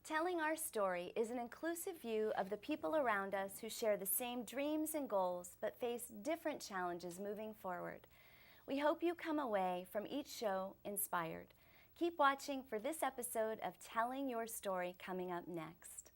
Telling our story is an inclusive view of the people around us who share the same dreams and goals but face different challenges moving forward. We hope you come away from each show inspired. Keep watching for this episode of Telling Your Story coming up next.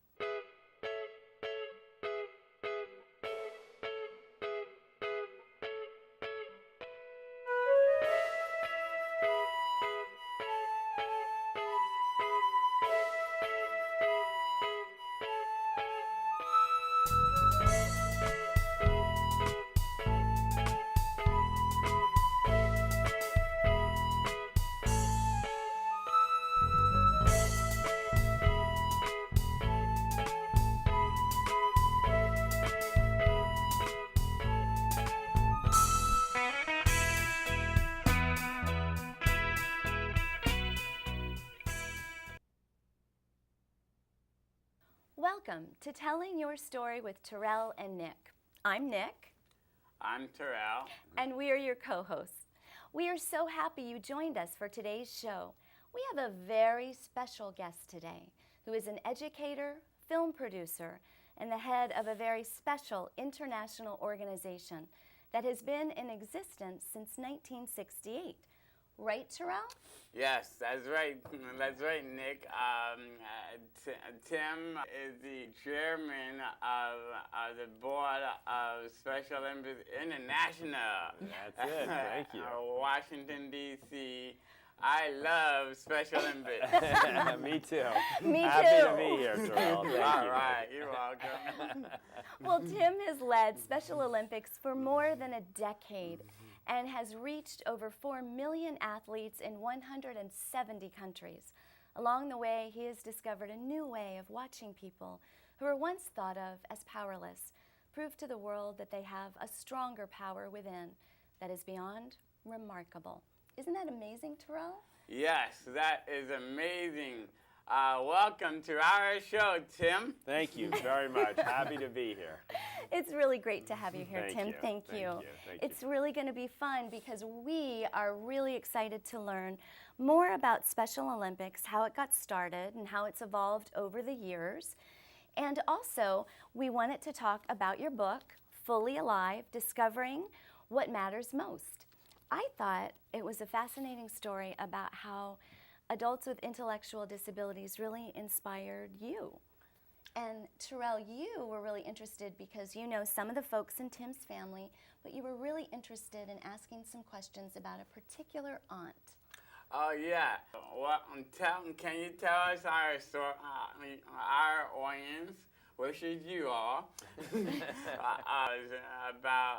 Welcome to Telling Your Story with Terrel and Nick. I'm Nick. I'm Terrel. And we are your co-hosts. We are so happy you joined us for today's show. We have a very special guest today who is an educator, film producer, and the head of a very special international organization that has been in existence since 1968. Right, Terrel? Yes, that's right. That's right, Nick. Tim is the chairman of the board of Special Olympics International. That's it. Thank you. Washington, D.C. I love Special Olympics. Me too. Me Happy too. to be here, Terrell. Thank you. All right, you're welcome. Well, Tim has led Special Olympics for more than a decade and has reached over 4 million athletes in 170 countries. Along the way, he has discovered a new way of watching people who were once thought of as powerless, prove to the world that they have a stronger power within that is beyond remarkable. Isn't that amazing, Terrell? Yes, that is amazing. Welcome to our show, Tim. Thank you very much. Happy to be here. It's really great to have you here, Thank Tim. you. Thank Thank you. you. Thank It's you. really going to be fun because we are really excited to learn more about Special Olympics, how it got started and how it's evolved over the years. And also, we wanted to talk about your book, Fully Alive, Discovering What Matters Most. I thought it was a fascinating story about how adults with intellectual disabilities really inspired you. And Terrell, you were really interested because you know some of the folks in Tim's family, but you were really interested in asking some questions about a particular aunt. Oh yeah. Well, can you tell us our story, our audience, which is you all, about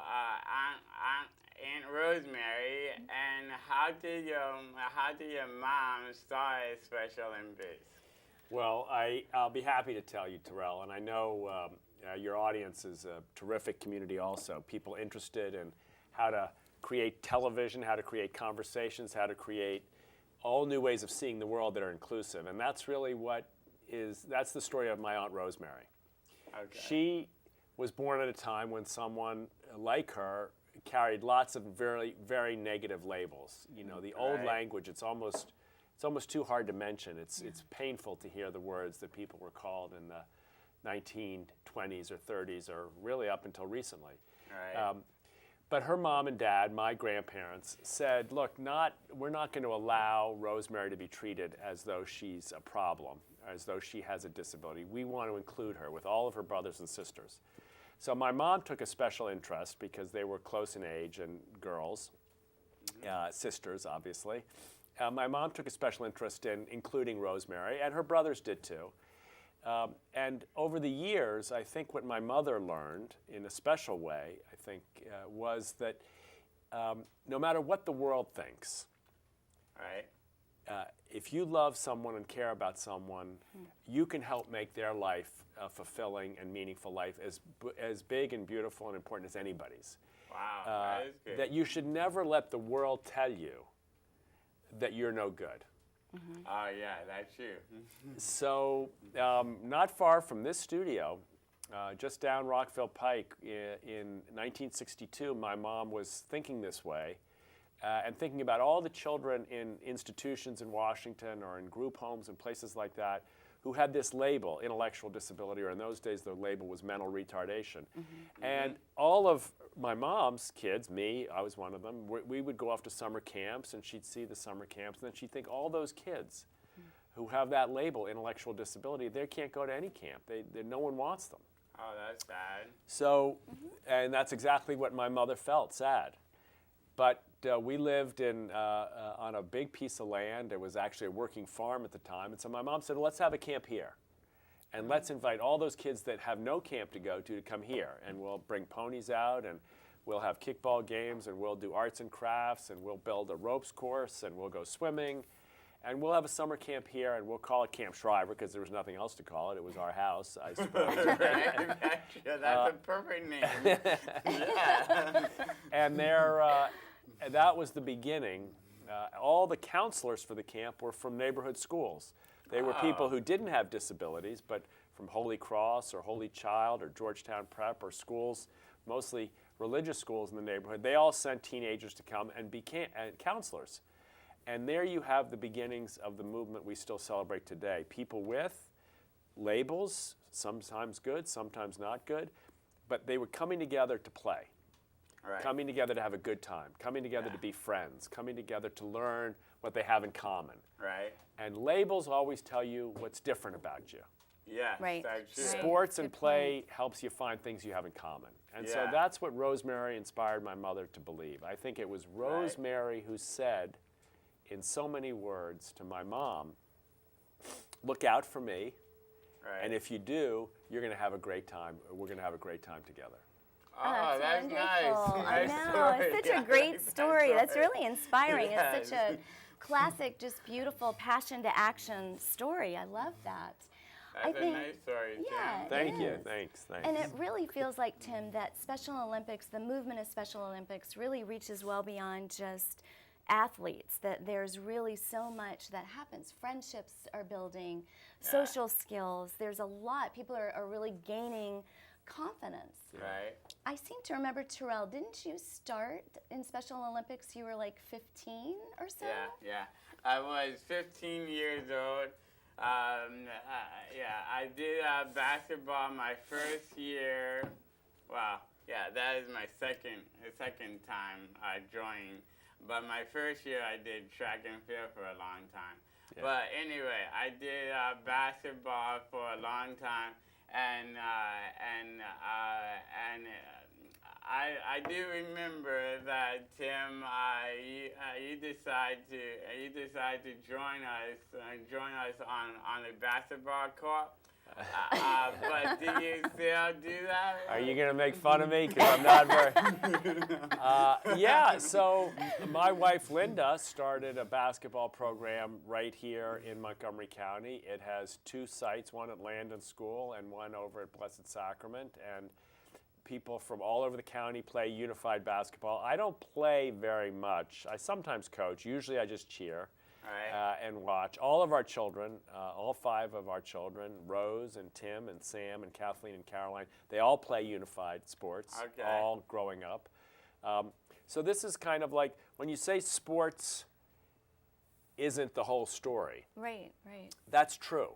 Aunt Rosemary, and how did your mom start at Special Olympics? Well, I'll be happy to tell you, Terrell, and I know your audience is a terrific community also, people interested in how to create television, how to create conversations, how to create all new ways of seeing the world that are inclusive, and that's really that's the story of my Aunt Rosemary. Okay. She was born at a time when someone like her carried lots of very, very negative labels. You know, the old Right. language, it's almost too hard to mention. It's painful to hear the words that people were called in the 1920s or 30s or really up until recently. Right. But her mom and dad, my grandparents, said, look, we're not going to allow Rosemary to be treated as though she's a problem, as though she has a disability. We want to include her with all of her brothers and sisters. So my mom took a special interest because they were close in age and girls, sisters, obviously. My mom took a special interest in including Rosemary, and her brothers did too. And over the years, I think what my mother learned in a special way, I think, was that no matter what the world thinks, Right. if you love someone and care about someone, you can help make their life a fulfilling and meaningful life as big and beautiful and important as anybody's. Wow, that is good. That you should never let the world tell you that you're no good. Oh yeah, that's you. So not far from this studio, just down Rockville Pike in 1962, my mom was thinking this way and thinking about all the children in institutions in Washington or in group homes and places like that who had this label, intellectual disability, or in those days the label was mental retardation. And all of my mom's kids, me, I was one of them, we would go off to summer camps, and she'd see the summer camps, and then she'd think, all those kids who have that label, intellectual disability, they can't go to any camp. No one wants them. Oh, that's sad. So, and that's exactly what my mother felt, sad. But we lived on a big piece of land. It was actually a working farm at the time. And so my mom said, well, let's have a camp here. And let's invite all those kids that have no camp to go to come here. And we'll bring ponies out, and we'll have kickball games, and we'll do arts and crafts, and we'll build a ropes course, and we'll go swimming. And we'll have a summer camp here, and we'll call it Camp Shriver because there was nothing else to call it. It was our house, I suppose. Yeah, that's a perfect name. Yeah. And that was the beginning. All the counselors for the camp were from neighborhood schools. They were people who didn't have disabilities, but from Holy Cross or Holy Child or Georgetown Prep or schools, mostly religious schools in the neighborhood. They all sent teenagers to come and became counselors. And there you have the beginnings of the movement we still celebrate today. People with labels, sometimes good, sometimes not good, but they were coming together to play, coming together to have a good time, coming together to be friends, coming together to learn what they have in common. Right. And labels always tell you what's different about you. Yeah, Right. that's true. Sports and play helps you find things you have in common. And so Yeah. that's what Rosemary inspired my mother to believe. I think it was Rosemary who said, in so many words, to my mom, look out for me, and if you do, you're going to have a great time. We're going to have a great time together. Oh, that's wonderful. nice. I Nice know. story. It's such Yeah, a great nice story. That's story. really inspiring. Yes. It's such a classic, just beautiful passion to action story. I love that. That's a nice story, Tim. Yeah, Thank you. is. Thanks. And it really feels like, Tim, that Special Olympics, the movement of Special Olympics, really reaches well beyond just athletes, that there's really so much that happens. Friendships are building, social skills. There's a lot. People are really gaining confidence. Right. I seem to remember, Terrell, didn't you start in Special Olympics? You were like 15 or so? Yeah. I was 15 years old. I did basketball my first year. Well, yeah, that is my second time joining. But my first year, I did track and field for a long time. Yeah. But anyway, I did basketball for a long time, and I do remember that, Tim, you decided to join us on the basketball court. But do you still do that? Are you going to make fun of me? Because I'm not very... so my wife Linda started a basketball program right here in Montgomery County. It has 2 sites, one at Landon School and one over at Blessed Sacrament. And people from all over the county play unified basketball. I don't play very much. I sometimes coach. Usually I just cheer. And watch. All of our children, all 5 of our children, Rose and Tim and Sam and Kathleen and Caroline, they all play unified sports, all growing up. So this is kind of like, when you say sports isn't the whole story. Right. That's true.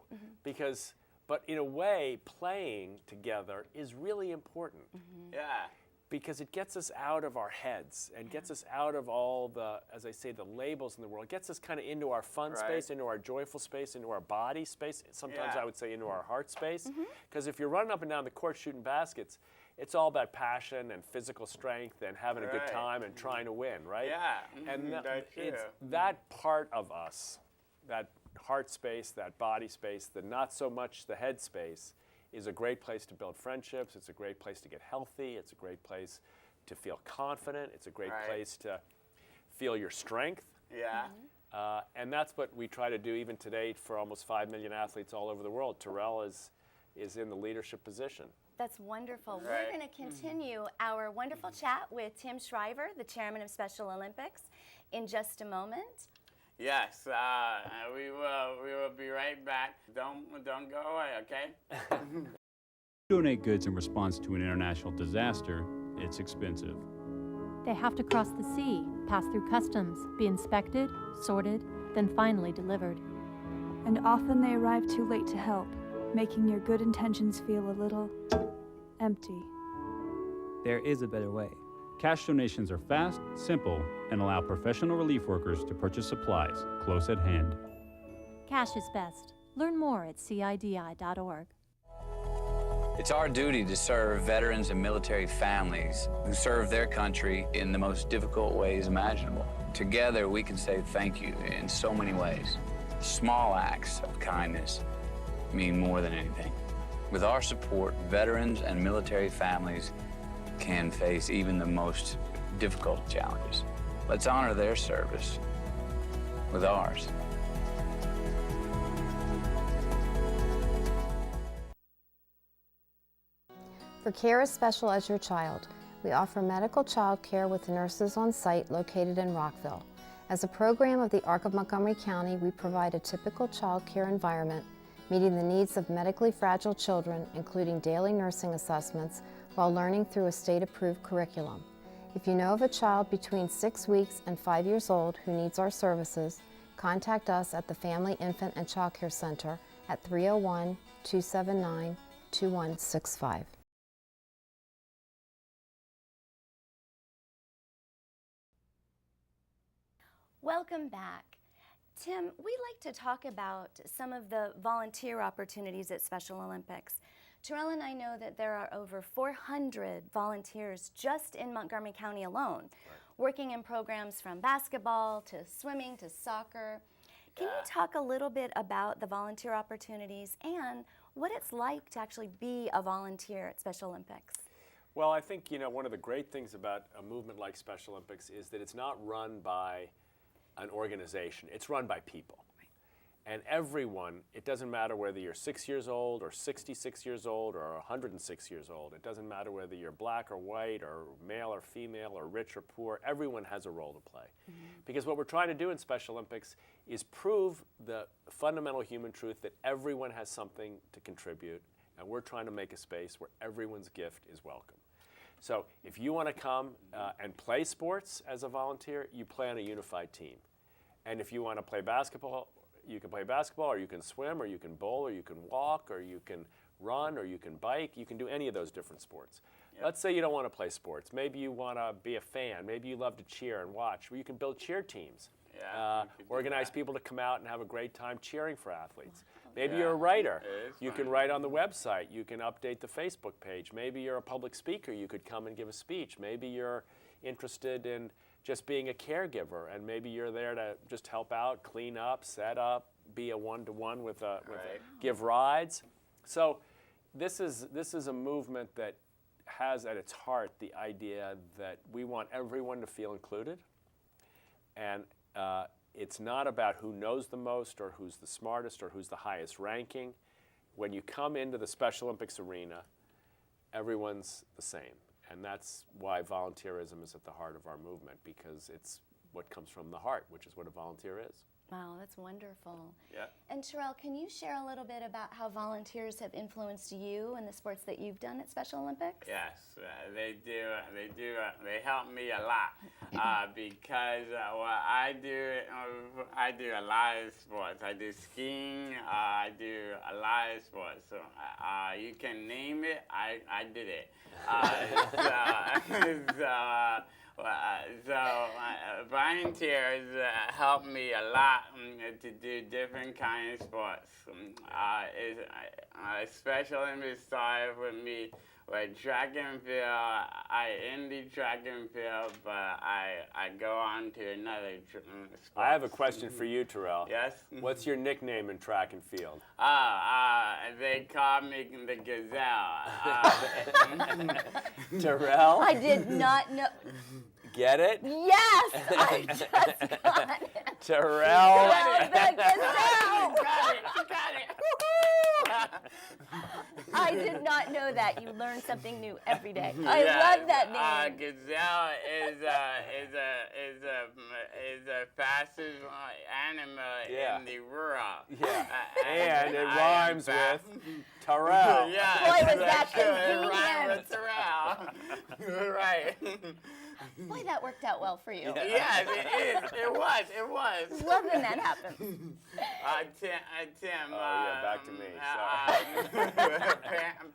But in a way, playing together is really important. Yeah. Because it gets us out of our heads and gets us out of all the, as I say, the labels in the world. It gets us kind of into our fun space, into our joyful space, into our body space. Sometimes I would say into our heart space. Because if you're running up and down the court shooting baskets, it's all about passion and physical strength and having a good time and trying to win, right? Yeah. And that's it's true. that part of us, that heart space, that body space, the not so much the head space, is a great place to build friendships. It's a great place to get healthy. It's a great place to feel confident. It's a great place to feel your strength. Yeah. And that's what we try to do even today for almost 5 million athletes all over the world. Terrell is in the leadership position. That's wonderful. We're going to continue our wonderful chat with Tim Shriver, the chairman of Special Olympics, in just a moment. Yes, we will be right back. Don't go away, okay? Donate goods in response to an international disaster, it's expensive. They have to cross the sea, pass through customs, be inspected, sorted, then finally delivered. and often they arrive too late to help, making your good intentions feel a little empty. There is a better way. Cash donations are fast, simple, and allow professional relief workers to purchase supplies close at hand. Cash is best. Learn more at CIDI.org. It's our duty to serve veterans and military families who serve their country in the most difficult ways imaginable. Together, we can say thank you in so many ways. Small acts of kindness mean more than anything. With our support, veterans and military families can face even the most difficult challenges. Let's honor their service with ours. For care as special as your child, we offer medical child care with nurses on site located in Rockville. As a program of the ARC of Montgomery County, we provide a typical child care environment, meeting the needs of medically fragile children, including daily nursing assessments, while learning through a state-approved curriculum. If you know of a child between 6 weeks and 5 years old who needs our services, contact us at the Family, Infant, and Child Care Center at 301-279-2165. Welcome back. Tim, we like to talk about some of the volunteer opportunities at Special Olympics. Terrel and I know that there are over 400 volunteers just in Montgomery County alone, working in programs from basketball to swimming to soccer. Can you talk a little bit about the volunteer opportunities and what it's like to actually be a volunteer at Special Olympics? Well, I think, one of the great things about a movement like Special Olympics is that it's not run by an organization. It's run by people. And everyone, it doesn't matter whether you're 6 years old or 66 years old or 106 years old. It doesn't matter whether you're black or white or male or female or rich or poor. Everyone has a role to play. Because what we're trying to do in Special Olympics is prove the fundamental human truth that everyone has something to contribute, and we're trying to make a space where everyone's gift is welcome. So if you want to come and play sports as a volunteer, you play on a unified team. And if you want to play basketball, you can play basketball, or you can swim, or you can bowl, or you can walk, or you can run, or you can bike. You can do any of those different sports. Yep. Let's say you don't want to play sports. Maybe you want to be a fan. Maybe you love to cheer and watch. Well, you can build cheer teams. Organize people to come out and have a great time cheering for athletes. Maybe you're a writer. You can write on the website. You can update the Facebook page. Maybe you're a public speaker. You could come and give a speech. Maybe you're interested in just being a caregiver, and maybe you're there to just help out, clean up, set up, be a one-to-one with give rides. So this is a movement that has at its heart the idea that we want everyone to feel included, and it's not about who knows the most or who's the smartest or who's the highest ranking. When you come into the Special Olympics arena, everyone's the same. And that's why volunteerism is at the heart of our movement, because it's what comes from the heart, which is what a volunteer is. Wow, that's wonderful. Yeah. And Terrel, can you share a little bit about how volunteers have influenced you and the sports that you've done at Special Olympics? Yes, they do. They help me a lot because I do a lot of sports. I do skiing. I do a lot of sports. So you can name it. I did it. Volunteers help me a lot to do different kinds of sports. Special Olympics started with me with track and field. I ended track and field, but I go on to another sport. I have a question for you, Terrel. Yes? What's your nickname in track and field? They call me the Gazelle. Terrel? I did not know. Get it? Yes, I just got it. Terrel. The Gazelle. Got it. I did not know that. You learn something new every day. I love that name. Gazelle is the fastest animal in the world. Yeah, and it rhymes with Terrel. Yeah. Boy, was that It rhymes convenient. with Terrel. Right. Boy, that worked out well for you. Yes, it is. It was. Well, then that happens. Tim. yeah, back to me,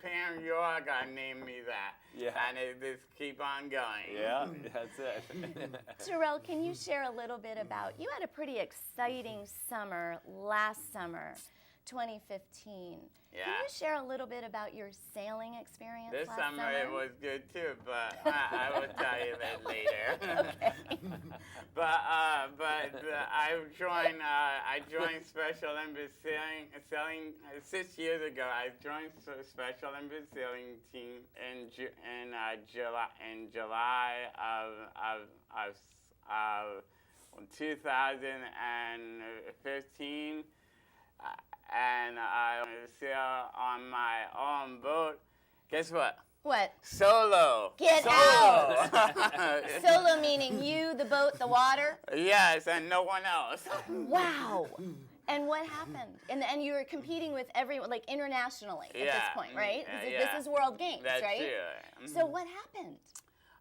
Pam York named me that. Yeah. And it just keep on going. Yeah, that's it. Terrell, can you share a little bit about, you had a pretty exciting summer last summer, 2015. Yeah. Can you share a little bit about your sailing experience This last summer it was good too, but I will tell you that later. Okay. But I joined Special Olympics sailing 6 years ago. I joined Special Olympics sailing team in July of 2015. And I sail on my own boat. Guess what? What? Solo. Get Solo. out! Solo meaning you, the boat, the water? Yes, and no one else. Wow. And what happened? And you were competing with everyone, like internationally at this point, right? This is World Games, That's right? True. So what happened?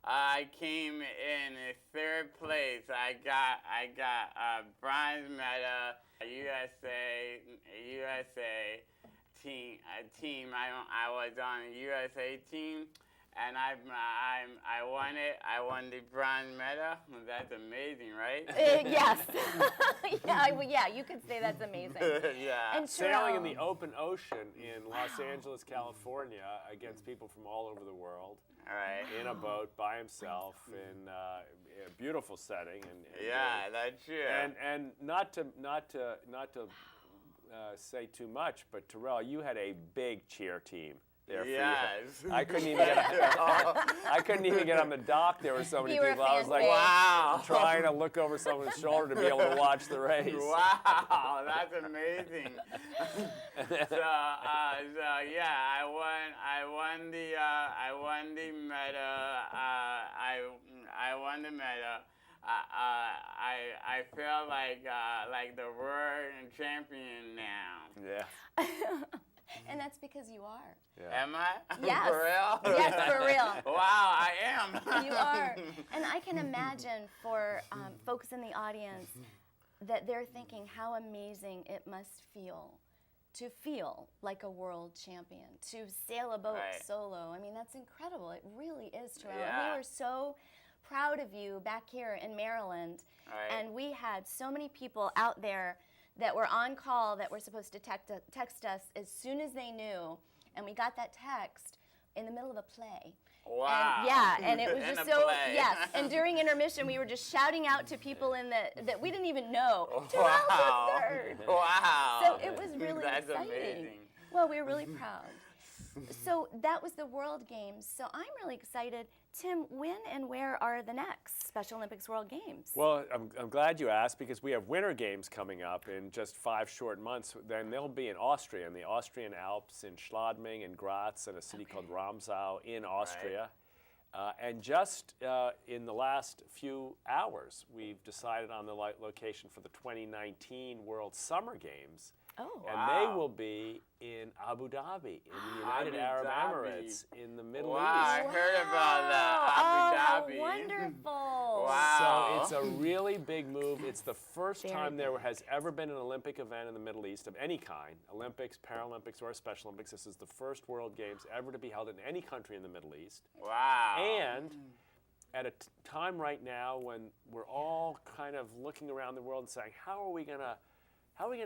I came in third place. I got a bronze medal. USA team. I was on a USA team, and I won it. I won the bronze medal. That's amazing, right? Yes. yeah, you could say that's amazing. Yeah. And Sailing in Terrell, the open ocean in Los Angeles, California, against people from all over the world. All right. In a boat by himself in a beautiful setting, and Yeah, that's true. and not to say too much, but Terrell, you had a big cheer team there for Yes. you. I couldn't even get on the dock. There were so many You were people. I was like, Wow. trying to look over someone's shoulder to be able to watch the race. Wow, that's amazing. so yeah, I won the medal. I won the medal. I feel like the world champion now. Yeah. and that's because you are. Yeah. Am I? Yes. For real? Yes, for real. Wow, I am. You are. And I can imagine for folks in the audience that they're thinking how amazing it must feel to feel like a world champion, to sail a boat Right. solo. I mean, that's incredible. It really is, Terrell. Yeah. We were so proud of you back here in Maryland. Right. And we had so many people out there that were on call that were supposed to text us as soon as they knew. And we got that text in the middle of a play. Wow. And, yeah, and it was In just a so, play. yes. And during intermission, we were just shouting out to people that we didn't even know. Wow. Terrell took third. Wow. So it was really That's exciting. amazing. Well, we were really proud. So that was the World Games. So I'm really excited. Tim, when and where are the next Special Olympics World Games? Well, I'm glad you asked because we have Winter Games coming up in just 5 short months. Then they'll be in Austria, in the Austrian Alps, in Schladming and Graz, and a city called Ramsau in Austria. And just in the last few hours, we've decided on the location for the 2019 World Summer Games. Oh. And they will be in Abu Dhabi, in the United Arab Emirates, in the Middle Wow, East. I heard about that. Abu Dhabi. How wonderful. Wow. So it's a really big move. It's the first Very time there has ever been an Olympic event in the Middle East of any kind, Olympics, Paralympics, or Special Olympics. This is the first World Games ever to be held in any country in the Middle East. Wow. And at a time right now when we're all kind of looking around the world and saying, how are we going to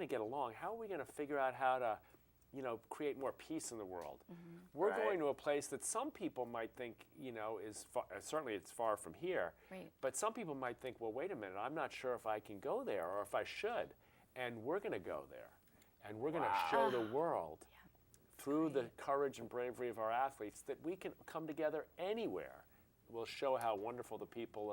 get along? How are we going to figure out how to, create more peace in the world? We're Right. going to a place that some people might think, is far, certainly it's far from here. Right. But some people might think, well, wait a minute, I'm not sure if I can go there or if I should. And we're going to go there. And we're going to show the world through the courage and bravery of our athletes that we can come together anywhere. We'll show how wonderful the people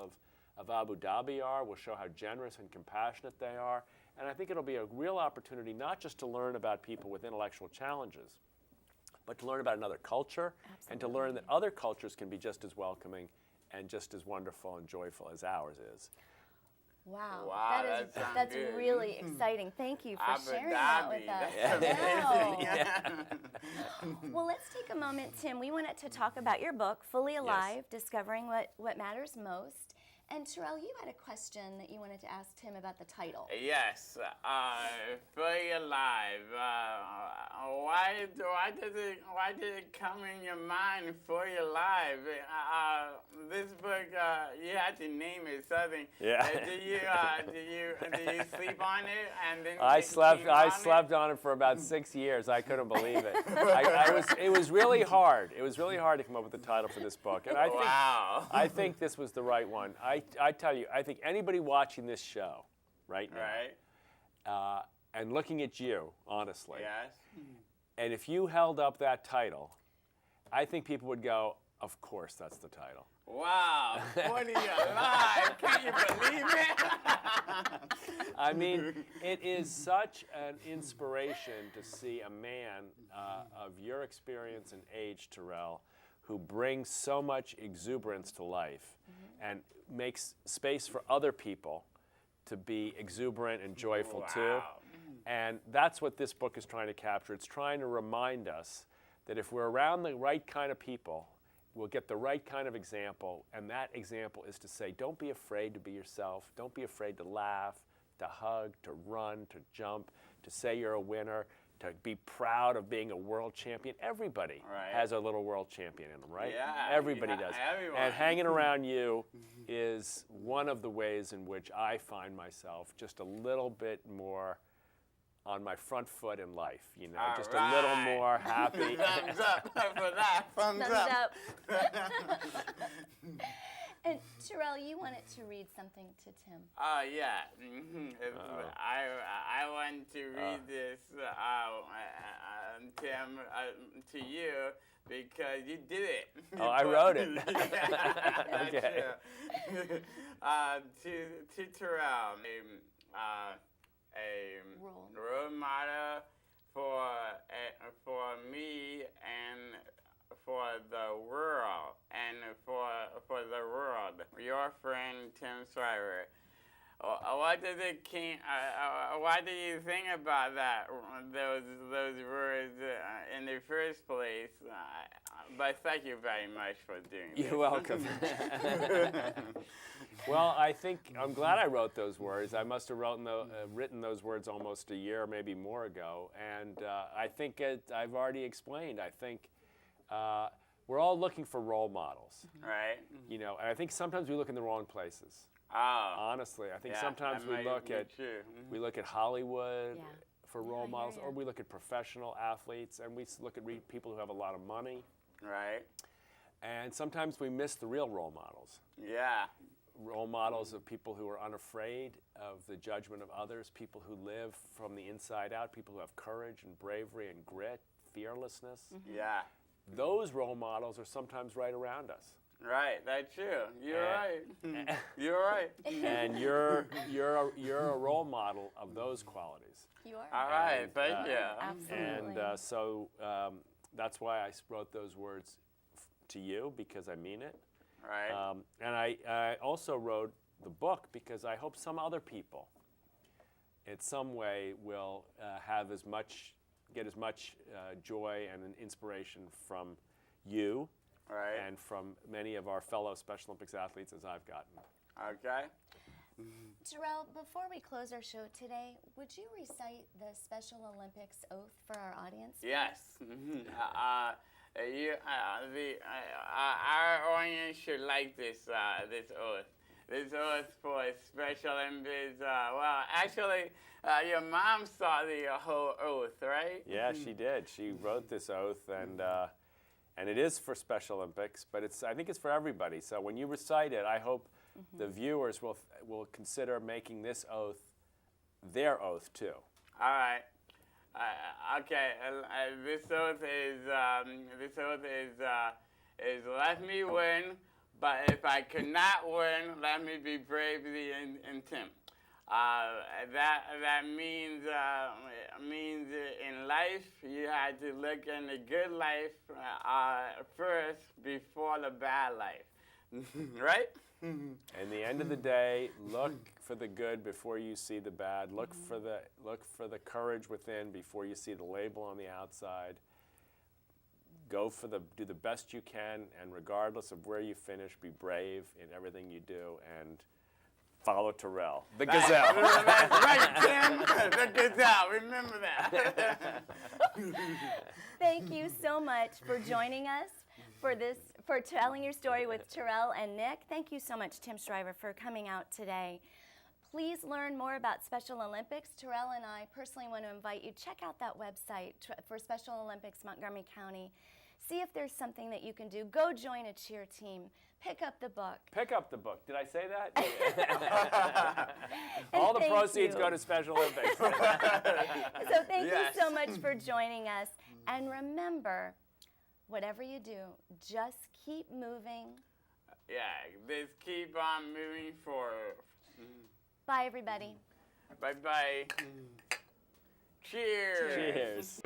of Abu Dhabi are. We'll show how generous and compassionate they are. And I think it'll be a real opportunity not just to learn about people with intellectual challenges, but to learn about another culture and to learn that other cultures can be just as welcoming and just as wonderful and joyful as ours is. Wow. Wow, That's good. really exciting. Thank you for Abu sharing Dhabi. that with us. That's Wow. amazing. Well, let's take a moment, Tim. We wanted to talk about your book, Fully Alive, Discovering What Matters Most. And Terrell, you had a question that you wanted to ask Tim about the title. Yes, Fully Alive. Why did it come in your mind, Fully Alive? This book, you had to name it something. Yeah. Did you sleep on it and then I it slept. came I on slept on it for about 6 years. I couldn't believe it. It was really hard. It was really hard to come up with the title for this book, and Wow. I think this was the right one. I tell you, I think anybody watching this show right now, Right. and looking at you, honestly, Yes. and if you held up that title, I think people would go, "Of course, that's the title." Wow. Fully Alive. Can you believe it? I mean, it is such an inspiration to see a man of your experience and age, Terrell, who brings so much exuberance to life and makes space for other people to be exuberant and joyful too. Wow. And that's what this book is trying to capture. It's trying to remind us that if we're around the right kind of people, we'll get the right kind of example, and that example is to say, don't be afraid to be yourself. Don't be afraid to laugh, to hug, to run, to jump, to say you're a winner, to be proud of being a world champion. Everybody Right. has a little world champion in them, right? Yeah, Everybody yeah, does. everyone. And hanging around you is one of the ways in which I find myself just a little bit more on my front foot in life, you know, All just a little right. more happy. Thumbs up for that. Thumbs Thumbs up. up. And Terrell, you wanted to read something to Tim. Oh yeah. I want to read this, Tim, to you because you did it. Oh, I wrote it. Yeah, that's Okay. true. To Terrell, a role model for me and for the world for the world. Your friend Tim Swiver. What do you think about that? Those words in the first place. But thank you very much for doing this. You're welcome. Well, I'm glad I wrote those words. I must have written those words almost a year, maybe more ago. And I think I've already explained. I think we're all looking for role models. Right. You know, and I think sometimes we look in the wrong places. Oh. Honestly, I think Yeah, sometimes that we might look be at true. we look at Hollywood Yeah. for Yeah, role I hear models, ya. or we look at professional athletes, and we look at people who have a lot of money. Right. And sometimes we miss the real role models. Yeah. Role models of people who are unafraid of the judgment of others, people who live from the inside out, people who have courage and bravery and grit, fearlessness. Yeah. Those role models are sometimes right around us. Right. That's true. You're right. And- You're right. And you're a role model of those qualities. You are. All right. And, Thank you. Absolutely. And so that's why I wrote those words to you, because I mean it. Right. And I also wrote the book because I hope some other people in some way will get as much joy and inspiration from you Right. and from many of our fellow Special Olympics athletes as I've gotten. Okay. Terrell, before we close our show today, would you recite the Special Olympics oath for our audience? Yes. Our audience should like this oath. This oath for Special Olympics. Well, actually, your mom saw the whole oath, right? Yeah, she did. She wrote this oath, and it is for Special Olympics, but I think it's for everybody. So when you recite it, I hope the viewers will consider making this oath their oath too. All right. Okay. This oath is let me win, but if I could not win, let me be bravely and Tim. That means in life you had to look in the good life first before the bad life, right? In the end of the day, look for the good before you see the bad. Look for the courage within before you see the label on the outside. do the best you can, and regardless of where you finish, be brave in everything you do, and follow Terrell, the gazelle. That's right, Tim. The gazelle. Remember that. Thank you so much for joining us for telling your story with Terrell and Nick. Thank you so much, Tim Shriver, for coming out today. Please learn more about Special Olympics. Terrell and I personally want to invite you, check out that website for Special Olympics Montgomery County. See if there's something that you can do. Go join a cheer team. Pick up the book. Pick up the book. Did I say that? All the thank proceeds you. go to Special Olympics. So thank Yes. you so much for joining us. And remember, whatever you do, just keep moving. Yeah, just keep on moving forward. Bye, everybody. Bye-bye. Cheers. Cheers.